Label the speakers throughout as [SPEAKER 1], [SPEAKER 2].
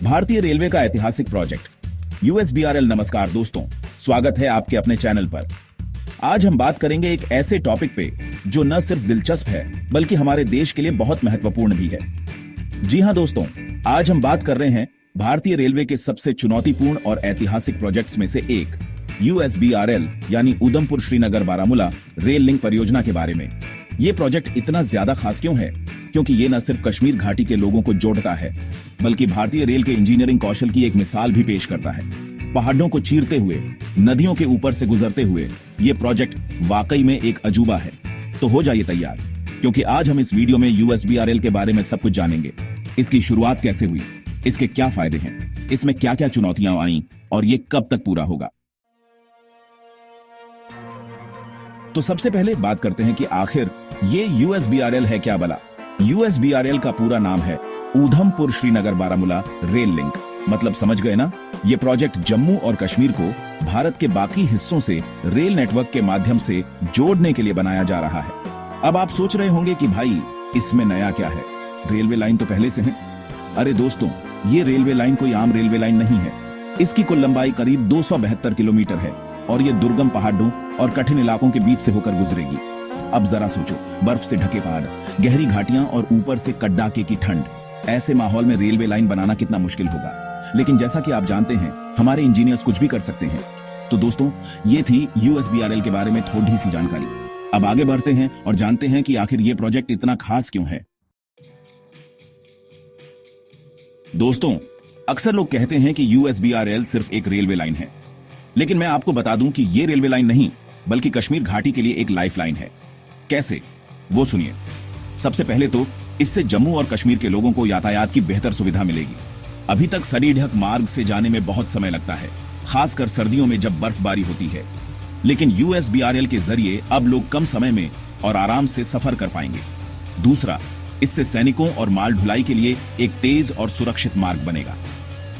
[SPEAKER 1] भारतीय रेलवे का ऐतिहासिक प्रोजेक्ट यूएसबीआरएल। नमस्कार दोस्तों, स्वागत है आपके अपने चैनल पर। आज हम बात करेंगे एक ऐसे टॉपिक पे जो न सिर्फ दिलचस्प है बल्कि हमारे देश के लिए बहुत महत्वपूर्ण भी है। जी हां दोस्तों, आज हम बात कर रहे हैं भारतीय रेलवे के सबसे चुनौतीपूर्ण और ऐतिहासिक प्रोजेक्ट्स में से एक यूएसबीआरएल यानी उधमपुर श्रीनगर बारामूला रेल लिंक परियोजना के बारे में। ये प्रोजेक्ट इतना ज्यादा खास क्यों है? क्योंकि ये न सिर्फ कश्मीर घाटी के लोगों को जोड़ता है बल्कि भारतीय रेल के इंजीनियरिंग कौशल की एक मिसाल भी पेश करता है। पहाड़ों को चीरते हुए, नदियों के ऊपर से गुजरते हुए ये प्रोजेक्ट वाकई में एक अजूबा है। तो हो जाइए तैयार, क्योंकि आज हम इस वीडियो में यूएसबीआरएल के बारे में सब कुछ जानेंगे। इसकी शुरुआत कैसे हुई, इसके क्या फायदे हैं, इसमें क्या क्या चुनौतियां आईं और ये कब तक पूरा होगा। तो सबसे पहले बात करते हैं कि आखिर ये यूएसबीआरएल है क्या भला। यूएसबीआरएल का पूरा नाम है उधमपुर श्रीनगर बारामूला रेल लिंक। मतलब समझ गए ना? ये प्रोजेक्ट जम्मू और कश्मीर को भारत के बाकी हिस्सों से रेल नेटवर्क के माध्यम से जोड़ने के लिए बनाया जा रहा है। अब आप सोच रहे होंगे कि भाई इसमें नया क्या है, रेलवे लाइन तो पहले से है। अरे दोस्तों, ये रेलवे लाइन कोई आम रेलवे लाइन नहीं है। इसकी कुल लंबाई करीब 272 किलोमीटर है और ये दुर्गम पहाड़ों और कठिन इलाकों के बीच से होकर गुजरेगी। अब जरा सोचो, बर्फ से ढके पहाड़, गहरी घाटियां और ऊपर से कड़ाके की ठंड। ऐसे माहौल में रेलवे लाइन बनाना कितना मुश्किल होगा। लेकिन जैसा कि आप जानते हैं, हमारे इंजीनियर्स कुछ भी कर सकते हैं। तो दोस्तों, ये थी यूएसबीआरएल के बारे में थोड़ी सी जानकारी। अब आगे बढ़ते हैं और जानते हैं कि आखिर ये प्रोजेक्ट इतना खास क्यों है। दोस्तों, अक्सर लोग कहते हैं कि यूएसबीआरएल सिर्फ एक रेलवे लाइन है, लेकिन मैं आपको बता दूं कि ये रेलवे लाइन नहीं बल्कि कश्मीर घाटी के लिए एक लाइफलाइन है। कैसे, वो सुनिए। सबसे पहले तो इससे जम्मू और कश्मीर के लोगों को यातायात की बेहतर सुविधा मिलेगी। अभी तक सड़ी ढक मार्ग से जाने में बहुत समय लगता है, खासकर सर्दियों में जब बर्फबारी होती है। लेकिन यूएसबीआरएल के जरिए अब लोग कम समय में और आराम से सफर कर पाएंगे। दूसरा, इससे सैनिकों और माल ढुलाई के लिए एक तेज और सुरक्षित मार्ग बनेगा।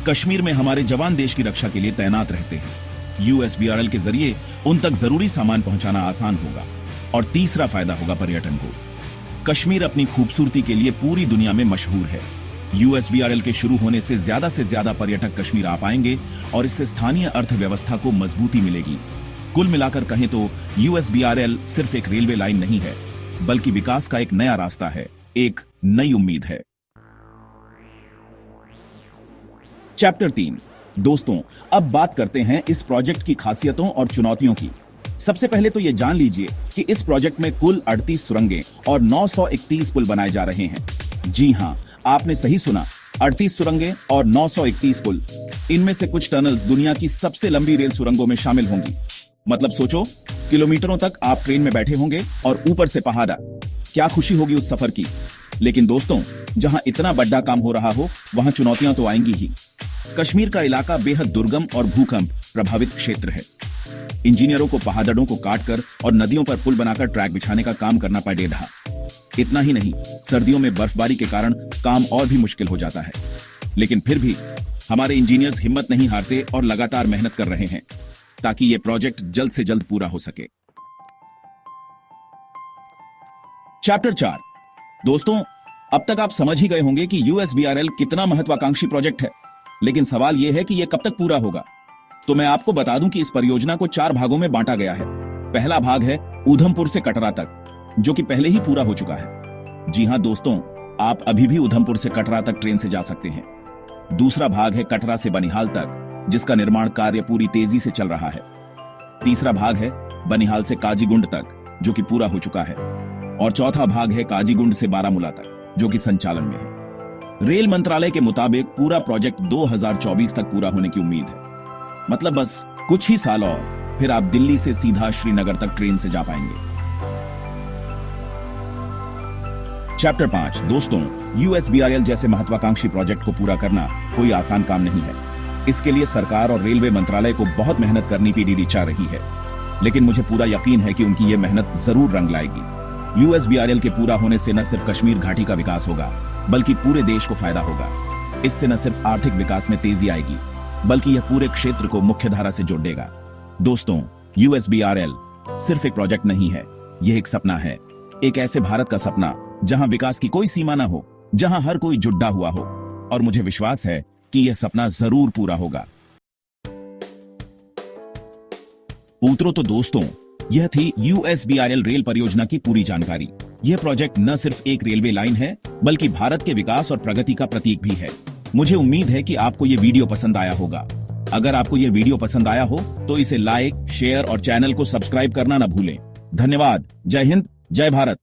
[SPEAKER 1] कश्मीर में हमारे जवान देश की रक्षा के लिए तैनात रहते हैं। यूएसबीआरएल के जरिए उन तक जरूरी सामान पहुंचाना आसान होगा। और तीसरा फायदा होगा पर्यटन को। कश्मीर अपनी खूबसूरती के लिए पूरी दुनिया में मशहूर है। यूएसबीआरएल के शुरू होने से ज्यादा पर्यटक कश्मीर आ पाएंगे और इससे स्थानीय अर्थव्यवस्था को मजबूती मिलेगी। कुल मिलाकर कहें तो यूएसबीआरएल सिर्फ एक रेलवे लाइन नहीं है बल्कि विकास का एक नया रास्ता है, एक नई उम्मीद है। चैप्टर 3। दोस्तों, अब बात करते हैं इस प्रोजेक्ट की खासियतों और चुनौतियों की। सबसे पहले तो ये जान लीजिए कि इस प्रोजेक्ट में कुल 38 सुरंगें और 931 पुल बनाए जा रहे हैं। जी हां, आपने सही सुना, 38 सुरंगें और 931 पुल। इनमें से कुछ टनल्स दुनिया की सबसे लंबी रेल सुरंगों में शामिल होंगी। मतलब सोचो, किलोमीटरों तक आप ट्रेन में बैठे होंगे और ऊपर से पहाड़। क्या खुशी होगी उस सफर की। लेकिन दोस्तों, जहां इतना बड़ा काम हो रहा हो वहां चुनौतियां तो आएंगी ही। कश्मीर का इलाका बेहद दुर्गम और भूकंप प्रभावित क्षेत्र है। इंजीनियरों को पहाड़ों को काटकर और नदियों पर पुल बनाकर ट्रैक बिछाने का काम करना पड़ेगा। इतना ही नहीं, सर्दियों में बर्फबारी के कारण काम और भी मुश्किल हो जाता है। लेकिन फिर भी हमारे इंजीनियर्स हिम्मत नहीं हारते और लगातार मेहनत कर रहे हैं ताकि यह प्रोजेक्ट जल्द से जल्द पूरा हो सके। चैप्टर 4। दोस्तों, अब तक आप समझ ही गए होंगे कि यूएसबीआरएल कितना महत्वाकांक्षी प्रोजेक्ट है। लेकिन सवाल यह है कि यह कब तक पूरा होगा। तो मैं आपको बता दूं कि इस परियोजना को 4 भागों में बांटा गया है। पहला भाग है उधमपुर से कटरा तक, जो कि पहले ही पूरा हो चुका है। जी हां दोस्तों, आप अभी भी उधमपुर से कटरा तक ट्रेन से जा सकते हैं। दूसरा भाग है कटरा से बनिहाल तक, जिसका निर्माण कार्य पूरी तेजी से चल रहा है। तीसरा भाग है बनिहाल से काजीगुंड तक, जो कि पूरा हो चुका है। और चौथा भाग है काजीगुंड से बारामूला तक, जो कि संचालन में है। रेल मंत्रालय के मुताबिक पूरा प्रोजेक्ट 2024 तक पूरा होने की उम्मीद है। मतलब बस कुछ ही साल और फिर आप दिल्ली से सीधा श्रीनगर तक ट्रेन से जा पाएंगे। चैप्टर 5। दोस्तों, यूएसबीआरएल जैसे महत्वाकांक्षी प्रोजेक्ट को पूरा करना कोई आसान काम नहीं है। इसके लिए सरकार और रेलवे मंत्रालय को बहुत मेहनत करनी पीडीडी चाह रही है। लेकिन मुझे पूरा यकीन है कि उनकी ये मेहनत जरूर रंग लाएगी। यूएसबीआरएल के पूरा होने से न सिर्फ कश्मीर घाटी का विकास होगा बल्कि पूरे देश को फायदा होगा। इससे न सिर्फ आर्थिक विकास में तेजी आएगी बल्कि यह पूरे क्षेत्र को मुख्यधारा से जोड़ देगा। दोस्तों, यूएसबीआरएल सिर्फ एक प्रोजेक्ट नहीं है, यह एक सपना है। एक ऐसे भारत का सपना जहां विकास की कोई सीमा ना हो, जहां हर कोई जुड़ा हुआ हो। और मुझे विश्वास है कि यह सपना जरूर पूरा होगा। पुत्रों तो दोस्तों, यह थी यूएसबीआरएल रेल परियोजना की पूरी जानकारी। यह प्रोजेक्ट न सिर्फ एक रेलवे लाइन है, बल्कि भारत के विकास और प्रगति का प्रतीक भी है। मुझे उम्मीद है कि आपको यह वीडियो पसंद आया होगा। अगर आपको यह वीडियो पसंद आया हो तो इसे लाइक, शेयर और चैनल को सब्सक्राइब करना न भूलें। धन्यवाद। जय हिंद, जय भारत।